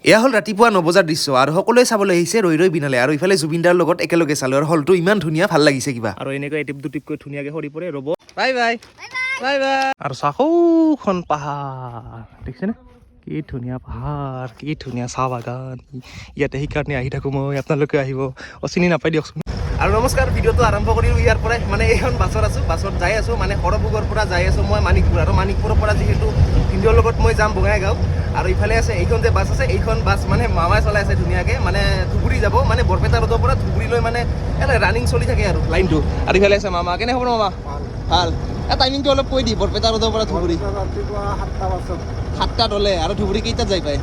এয়া হ'ল ৰাতিপুৱা 9 বজাৰ দৃশ্য আৰু সকলোৱে চাবলৈ আহিছে ৰৈ ৰৈ বিনালে আৰু ইফালে জুবিনদাৰ লগত একেলগে চালো আৰু হলটো ইমান ধুনীয়া ভাল লাগিছে কিবা আৰু এনেকৈ এটিপ দুটিপকৈ ধুনীয়াকৈ সৰি পৰে ৰ'ব বাই বাই বাই বাই আৰু চাহখন পাহাৰ দেখিছেনে কি ধুনীয়া পাহাৰ কি ধুনীয়া চাহ বাগান ইয়াতে সেইকাৰণে আহি থাকোঁ মই আপোনালোকে আহিব চিনি নাপাই দিয়কচোন আৰু নমস্কাৰ ভিডিঅ'টো আৰম্ভ কৰিলোঁ ইয়াৰ পৰাই মানে এইখন বাছত আছোঁ বাছত যাই আছোঁ মানে সৰভোগৰ পৰা যাই আছোঁ মই মানিকপুৰ আৰু মানিকপুৰৰ পৰা যিহেতু ভিডিঅ'ৰ লগত মই যাম বঙাইগাঁও আৰু ইফালে আছে এইখন যে বাছ আছে এইখন বাছ মানে মামাই চলাই আছে ধুনীয়াকৈ মানে ধুবুৰী যাব মানে বৰপেটা ৰোডৰ পৰা ধুবুৰীলৈ মানে ৰানিং চলি থাকে আৰু লাইনটো আৰু ইফালে আছে মামা কেনে খবৰ মামা ভাল টাইমিংটো অলপ কৈ দি বৰপেটা ৰোডৰ পৰা ধুবুৰী 7টাত হ'লে আৰু ধুবুৰী কেইটাত যাই পায়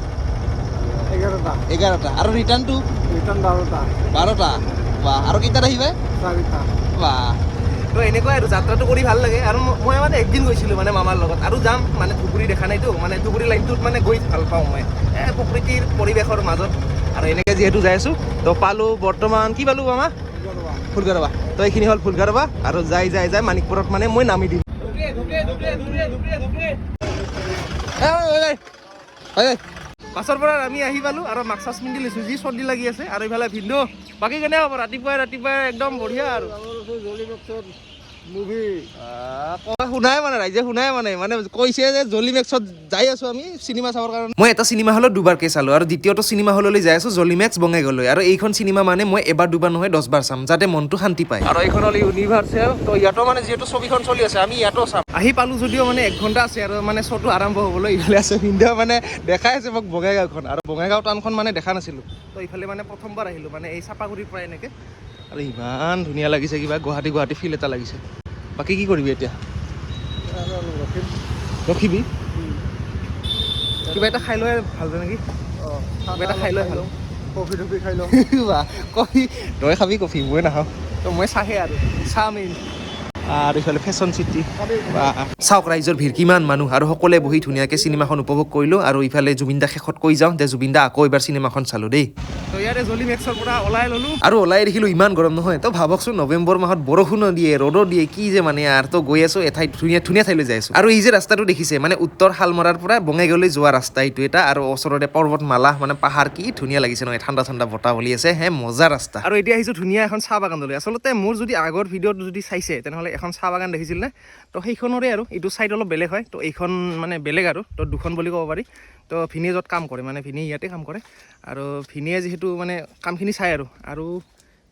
11টা আৰু ৰিটাৰ্ণটো 12টা বাহ আৰু কেইটাত আহিবা বাহ তো এনেকুৱাই আৰু যাত্ৰাটো কৰি ভাল লাগে আৰু মই মানে একদিন গৈছিলোঁ মানে মামাৰ লগত আৰু যাম মানে ধুবুৰী দেখা নাইতো মানে ধুবুৰী লাইনটোত মানে গৈ ভাল পাওঁ মই প্ৰকৃতিৰ পৰিৱেশৰ মাজত আৰু এনেকৈ যিহেতু যাই আছোঁ তো পালোঁ বৰ্তমান কি পালোঁ মামা ফুলগাৰবা তো এইখিনি হ'ল ফুলগাৰবা আৰু যাই মানিকপুৰত মানে মই নামি দিম বাছৰ পৰা আমি আহি পালোঁ আৰু মাক্স চাচ পিন্ধি লৈছোঁ যি চৰ্দি লাগি আছে আৰু এইফালে ভিন্দো বাকী কেনে হ'ব ৰাতিপুৱাই একদম বঢ়িয়া আৰু শুনাই মানে ৰাইজে শুনাই মানে কৈছে যে জলি মেক্সত যাই আছো আমি চিনেমা চাবৰ কাৰণে মই এটা চিনেমা হলত দুবাৰকৈ চালোঁ আৰু দ্বিতীয়টো চিনেমা হললৈ যাই আছোঁ জলি মেক্স বঙাইগাঁৱলৈ আৰু এইখন চিনেমা মানে মই এবাৰ দুবাৰ নহয় 10 বাৰ চাম যাতে মনটো শান্তি পায় আৰু এইখন হ'ল ইউনিভাৰ্চেল তো ইয়াতো মানে যিহেতু ছবিখন চলি আছে আমি ইয়াতো চাম আহি পালোঁ যদিও মানে 1 ঘণ্টা আছে আৰু মানে শ্ব'টো আৰম্ভ হ'বলৈ ইফালে আছে ভিডিঅ' মানে দেখাই আছে মোক বঙাইগাঁওখন আৰু বঙাইগাঁও টাউনখন মানে দেখা নাছিলোঁ তো ইফালে মানে প্ৰথমবাৰ আহিলোঁ মানে এই চাপাগুৰিৰ পৰা এনেকৈ আৰু ইমান ধুনীয়া লাগিছে কিবা গুৱাহাটী ফিল এটা লাগিছে বাকী কি কৰিবি এতিয়া ৰখিবি কিবা এটা খাই লৈ ভাল নেকি কিবা এটা খাই লৈ ভাল কফি খাই লওঁ কফি তই খাবি কফি মই নাখাওঁ তো মই চাহে আৰু চাহ মেইন আৰু ইফালে ফেশ্বন চিটি চাওক ৰাইজৰ ভিৰ কিমান মানুহ আৰু সকলোৱে বহি ধুনীয়াকৈ চিনেমাখন উপভোগ কৰিলোঁ আৰু ইফালে জুবিনদা শেষত কৈ যাওঁ যে জুবিনদা আকৌ এবাৰ চিনেমাখন চালোঁ দেই তো ইয়াৰে জলি মেক্সৰ পৰা ওলাই ল'লোঁ আৰু ওলাই দেখিলোঁ ইমান গৰম নহয় তো ভাবকচোন নৱেম্বৰ মাহত বৰষুণো দিয়ে ৰ'দো দিয়ে কি যে মানে আৰু তো গৈ আছোঁ এঠাইত ধুনীয়া ঠাইলৈ যাই আছোঁ আৰু এই যে ৰাস্তাটো দেখিছে মানে উত্তৰ শালমৰাৰ পৰা বঙাইগাঁৱলৈ যোৱা ৰাস্তা এইটো এটা আৰু ওচৰতে পৰ্বতমালা মানে পাহাৰ কি ধুনীয়া লাগিছে নহয় ঠাণ্ডা বতাহ বলি আছে মজা ৰাস্তা আৰু এতিয়া আহিছোঁ ধুনীয়া এখন চাহ বাগানলৈ আচলতে মোৰ যদি আগৰ ভিডিঅ'ত যদি চাইছে তেনেহ'লে এখন চাহ বাগান দেখিছিল নে তো সেইখনৰে আৰু এইটো ছাইড অলপ বেলেগ হয় তো এইখন মানে বেলেগ আৰু তো দুখন বুলি ক'ব পাৰি তো ভিনিয়ে য'ত কাম কৰে মানে ভিনিয়ে ইয়াতে কাম কৰে আৰু ভিনিয়ে যিহেতু মানে কামখিনি চাই আৰু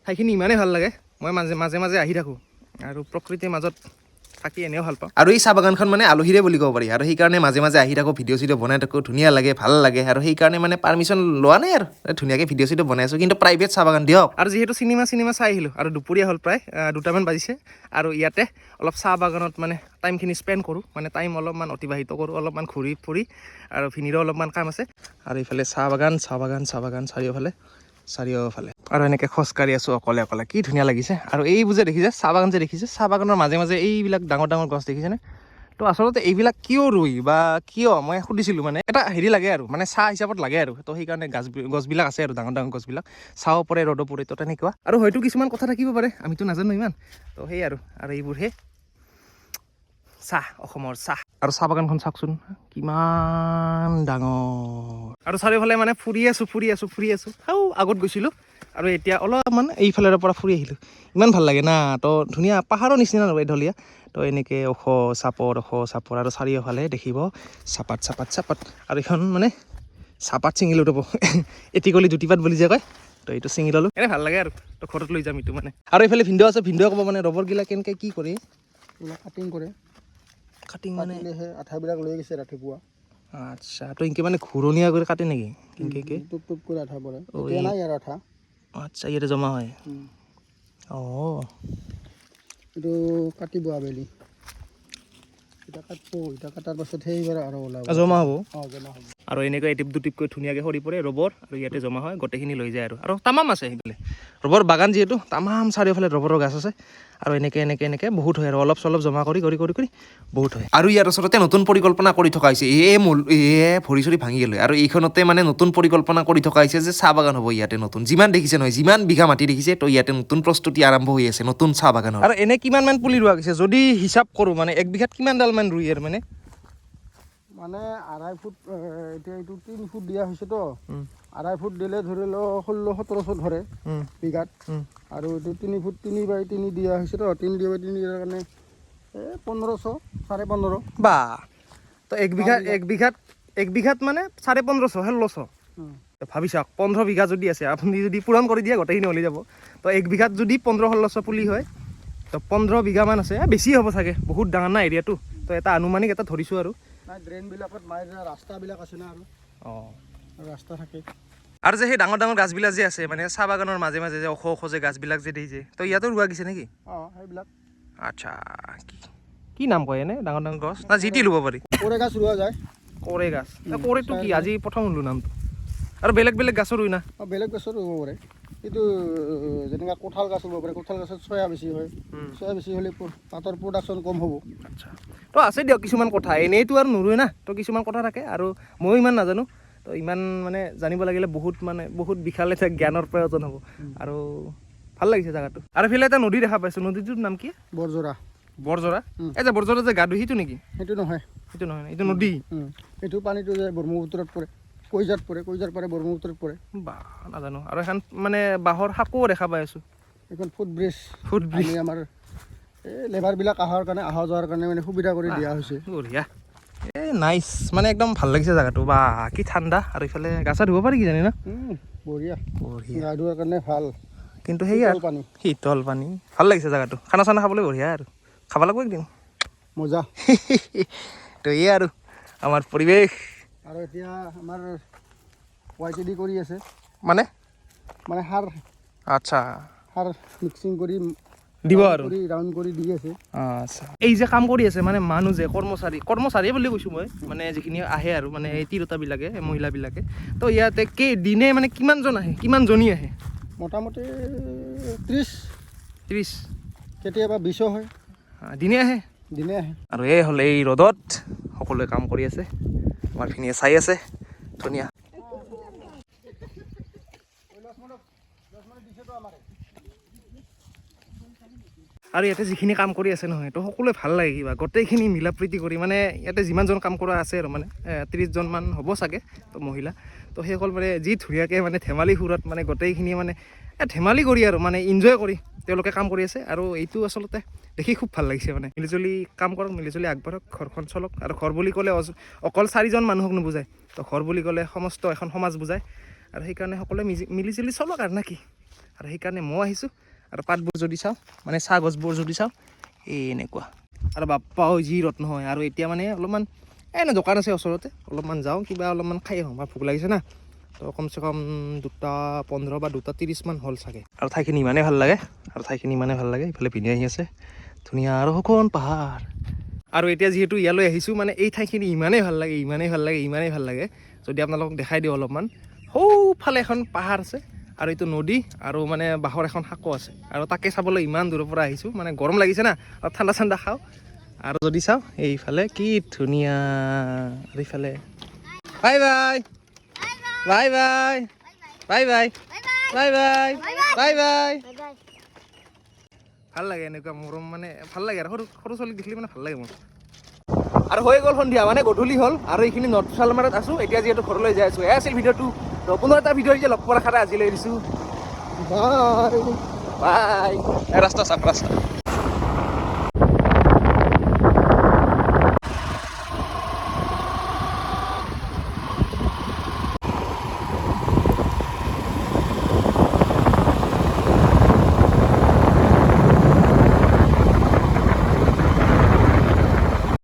ঠাইখিনি ইমানেই ভাল লাগে মই মাজে আহি থাকোঁ আৰু প্ৰকৃতিৰ মাজত থাকি এনেও ভাল পাওঁ আৰু এই চাহ বাগানখন মানে আলহীৰে বুলি ক'ব পাৰি আৰু সেইকাৰণে মাজে আহি থাকোঁ ভিডিঅ' চিডিঅ' বনাই থাকোঁ ধুনীয়া লাগে ভাল লাগে আৰু সেইকাৰণে মানে পাৰ্মিশ্যন লোৱা নাই আৰু ধুনীয়াকৈ ভিডিঅ' চিডিঅ' বনাই আছোঁ কিন্তু প্ৰাইভেট চাহ বাগান দিয়ক আৰু যিহেতু চিনেমা চাই আহিলোঁ আৰু দুপৰীয়া হ'ল প্ৰায় 2টামান বাজিছে আৰু ইয়াতে অলপ চাহ বাগানত মানে টাইমখিনি স্পেণ্ড কৰোঁ মানে টাইম অলপমান অতিবাহিত কৰোঁ অলপমান ঘূৰি ফুৰি আৰু ভিনিৰো অলপমান কাম আছে আৰু ইফালে চাহ বাগান চাৰিওফালে আৰু এনেকৈ খোজকাঢ়ি আছোঁ অকলে কি ধুনীয়া লাগিছে আৰু এইবোৰ যে দেখিছে চাহ বাগান যে দেখিছে চাহ বাগানৰ মাজে এইবিলাক ডাঙৰ গছ দেখিছেনে তো আচলতে এইবিলাক কিয় ৰুই বা কিয় মই সুধিছিলোঁ মানে এটা হেৰি লাগে আৰু মানে চাহ হিচাপত লাগে আৰু তো সেইকাৰণে গছবিলাক আছে আৰু ডাঙৰ গছবিলাক চাহ পৰে ৰ'দো পৰে তো তেনেকুৱা আৰু হয়তো কিছুমান কথা থাকিব পাৰে আমিতো নাজানো ইমান তো সেই আৰু এইবোৰহে চাহ অসমৰ চাহ আৰু চাহ বাগানখন চাওকচোন কিমান ডাঙৰ আৰু চাৰিওফালে মানে ফুৰি আছোঁ আগত গৈছিলোঁ আৰু এতিয়া অলপমান এইফালৰ পৰা ফুৰি আহিলোঁ ইমান ভাল লাগে না তো ধুনীয়া পাহাৰৰ নিচিনা নহয় ঢলীয়া তো এনেকৈ ওখ চাপৰ আৰু চাৰিওফালে দেখিব চাপাত আৰু এইখন মানে চাপাত ছিঙি ল'ব এটিকলি জুতিপাত বুলি যে কয় তো এইটো ছিঙি ল'লোঁ এনে ভাল লাগে আৰু তো ঘৰত লৈ যাম এইটো মানে আৰু এইফালে ভিডিঅ' আছে ভিডিঅ' ক'ব মানে ৰবৰগিলা কেনেকৈ কি কৰে কাটিং মানে আঠাবিলাক লৈ গৈছে ৰাতিপুৱা আচ্ছা তো ইনকে মানে ঘূৰণীয়া কৰি কাটে নেকি কেনেকৈ টুপ কৰি আঠা পৰে এতিয়া নাই ইয়াৰ আঠা আচ্ছা ইয়াতে জমা হয় এইটো কাটিব আবেলি এটা কাটাৰ পাছত সেইবাৰ আৰু ওলাব জমা হ'ব আৰু এনেকৈ এটিপ দুটিপকৈ ধুনীয়াকৈ সৰি পৰে ৰবৰ আৰু ইয়াতে জমা হয় গোটেইখিনি লৈ যায় আৰু তামাম আছে সেইফালে ৰবৰ বাগান যিহেতু তামাম চাৰিওফালে ৰবৰৰ গাছ আছে আৰু এনেকৈ বহুত হয় আৰু অলপ চলপ জমা কৰি বহুত হয় আৰু ইয়াৰ ওচৰতে নতুন পৰিকল্পনা কৰি থকা হৈছে ভৰি চৰি ভাঙি গ'লে আৰু এইখনতে মানে নতুন পৰিকল্পনা কৰি থকা হৈছে যে চাহ বাগান হ'ব ইয়াতে নতুন যিমান দেখিছে নহয় যিমান বিঘা মাটি দেখিছে তো ইয়াতে নতুন প্ৰস্তুতি আৰম্ভ হৈ আছে নতুন চাহ বাগানৰ আৰু এনে কিমান মান পুলি ৰোৱা গৈছে যদি হিচাপ কৰোঁ মানে 1 বিঘাত কিমান ডাল মান ৰুই আৰু মানে মানে 2.5 ফুট এতিয়া এইটো 3 ফুট দিয়া হৈছে তো 2.5 ফুট দিলে ধৰি লও 16-1700 ধৰে বিঘাত আৰু এইটো 3 ফুট 3 বাই 3 দিয়া হৈছে তো 3 বাই 3 দিয়াৰ কাৰণে 1500 15.5 বা তো এক বিঘাত মানে 1550 1600 ভাবি চাওক 15 বিঘা যদি আছে আপুনি যদি পূৰণ কৰি দিয়ে গোটেইখিনি ওলাই যাব তো এক বিঘাত যদি 15-1600 পুলি হয় তো 15 বিঘামান আছে বেছি হ'ব চাগে বহুত ডাঙৰ না এৰিয়াটো তো এটা আনুমানিক এটা ধৰিছোঁ আৰু ড্ৰেইনবিলাকত ৰাস্তাবিলাক আছে না আৰু ৰাস্তা থাকে আৰু যে সেই ডাঙৰ ডাঙৰ গাছবিলাক যে আছে মানে চাহ বাগানৰ মাজে মাজে যে ওখ ওখ যে গাছবিলাক যে দেই যে তো ইয়াতো ৰোৱা গৈছে নেকি সেইবিলাক আচ্ছা কি নাম কয় এনে ডাঙৰ ডাঙৰ গছ না যি টি ল'ব পাৰি কৰে গাছ ৰোৱা যায় কৰে গাছ কৰেটো কি আজি প্ৰথম শুনিলোঁ নামটো আৰু বেলেগ বেলেগ গছৰ ৰুই না বেলেগ গছৰ ৰুব পাৰে কিন্তু যেনেকৈ কঁঠাল গছ ৰুব পাৰে কঁঠাল গছত চয়া বেছি হয় চয়া বেছি হ'লে পাতৰ প্ৰডাকশ্যন কম হ'ব আচ্ছা তো আছে দিয়ক কিছুমান কথা এনেইতো আৰু নোৰোৱে না তো কিছুমান কথা থাকে আৰু ময়ো ইমান নাজানো তো ইমান মানে জানিব লাগিলে বহুত বিশাল এটা জ্ঞানৰ প্ৰয়োজন হ'ব আৰু ভাল লাগিছে জেগাটো আৰু এইফালে এটা নদী দেখা পাইছোঁ নদীটোৰ নাম কি বৰজৰা এই যে বৰজৰা যে গা ধুই সেইটো নেকি সেইটো নহয় এইটো নদী এইটো পানীটো যে ব্ৰহ্মপুত্ৰত পৰে কৈজাৰ পাৰে ব্ৰহ্মপুত্ৰত পৰে বা নাজানো আৰু এখন মানে বাঁহৰ সাঁকো দেখা পাই আছোঁ এখন ফুটব্ৰিজ আমাৰ এই লেবাৰবিলাক অহা যোৱাৰ কাৰণে মানে সুবিধা কৰি দিয়া হৈছে বঢ়িয়া এই নাইচ মানে একদম ভাল লাগিছে জেগাটো বা কি ঠাণ্ডা আৰু ইফালে গা চা ধুব পাৰি কি জানি না বঢ়িয়া গা ধোৱাৰ কাৰণে ভাল কিন্তু সেই শীতল পানী ভাল লাগিছে জেগাটো খানা চানা খাবলৈ বঢ়িয়া আৰু খাব লাগিব একদিন মজা তো এই আৰু আমাৰ পৰিৱেশ আৰু এতিয়া আমাৰ YTD কৰি আছে মানে সাৰ আচ্ছা সাৰ মিক্সিং কৰি দিব আৰু ৰাউণ্ড কৰি দি আছে আচ্ছা এই যে কাম কৰি আছে মানে মানুহ যে কৰ্মচাৰীয়ে বুলি কৈছোঁ মই মানে যিখিনি আহে আৰু মানে এই তিৰোতাবিলাকে মহিলাবিলাকে তো ইয়াতে দিনে মানে কিমানজন আহে কিমানজনী আহে মোটামুটি 30 কেতিয়াবা 20 হয় দিনে আহে আৰু এই হ'ল এই ৰ'দত সকলোৱে কাম কৰি আছে আমাৰ খিনিয়ে চাই আছে ধুনীয়া আৰু ইয়াতে যিখিনি কাম কৰি আছে নহয় তো সকলোৱে ভাল লাগে কিবা গোটেইখিনি মিলা প্ৰীতি কৰি মানে ইয়াতে যিমানজন কাম কৰা আছে আৰু মানে 30জনমান হ'ব চাগে তো মহিলা তো সেইসকল মানে যি ধুনীয়াকৈ মানে ধেমালি সুৰত মানে গোটেইখিনি মানে ধেমালি কৰি আৰু মানে এনজয় কৰি তেওঁলোকে কাম কৰি আছে আৰু এইটো আচলতে দেখি খুব ভাল লাগিছে মানে মিলিজুলি কাম কৰক মিলিজুলি আগবাঢ়ক ঘৰখন চলক আৰু ঘৰ বুলি ক'লে অকল 4জন মানুহক নুবুজায় তো ঘৰ বুলি ক'লে সমস্ত এখন সমাজ বুজায় আৰু সেইকাৰণে সকলোৱে মিলিজুলি চলক আৰু নাকি আৰু সেইকাৰণে মই আহিছোঁ আৰু পাতবোৰ যদি চাওঁ মানে চাহ গছবোৰ যদি চাওঁ এনেকুৱা আৰু বাপ্পাও যি ৰ'দ নহয় আৰু এতিয়া মানে অলপমান এনে দোকান আছে ওচৰতে অলপমান যাওঁ কিবা অলপমান খাই আহোঁ ভোক লাগিছে না তো কমচে কম 2:15 বা 2:30মান হ'ল চাগে আৰু ঠাইখিনি ইমানেই ভাল লাগে ইফালে পিন্ধি আহি আছে ধুনীয়া আৰু শুকান পাহাৰ আৰু এতিয়া যিহেতু ইয়ালৈ আহিছোঁ মানে এই ঠাইখিনি ইমানেই ভাল লাগে যদি আপোনালোকক দেখাই দিওঁ অলপমান সৌফালে এখন পাহাৰ আছে আৰু এইটো নদী আৰু মানে বাঁহৰ এখন সাঁকো আছে আৰু তাকে চাবলৈ ইমান দূৰৰ পৰা আহিছোঁ মানে গৰম লাগিছে না অলপ ঠাণ্ডা খাওঁ আৰু যদি চাওঁ এইফালে কি ধুনীয়া আৰু এইফালে bye bye bye bye bye bye bye bye bye bye ভাল লাগে এনেকুৱা মৰম মানে ভাল লাগে আৰু সৰু ছোৱালীক দেখিলে মানে ভাল লাগে মোৰ আৰু হৈ গ'ল সন্ধিয়া মানে গধূলি হ'ল আৰু এইখিনি নৰ্থ চালমাৰত আছোঁ এতিয়া যিহেতু ঘৰলৈ যাই আছোঁ এয়া আছিল ভিডিঅ'টো তো পুনৰ এটা ভিডিঅ' এতিয়া লগ পোৱাৰ আশাৰে আজিলৈ এৰিছোঁ বাই ৰাস্তা চাপ ৰাস্তা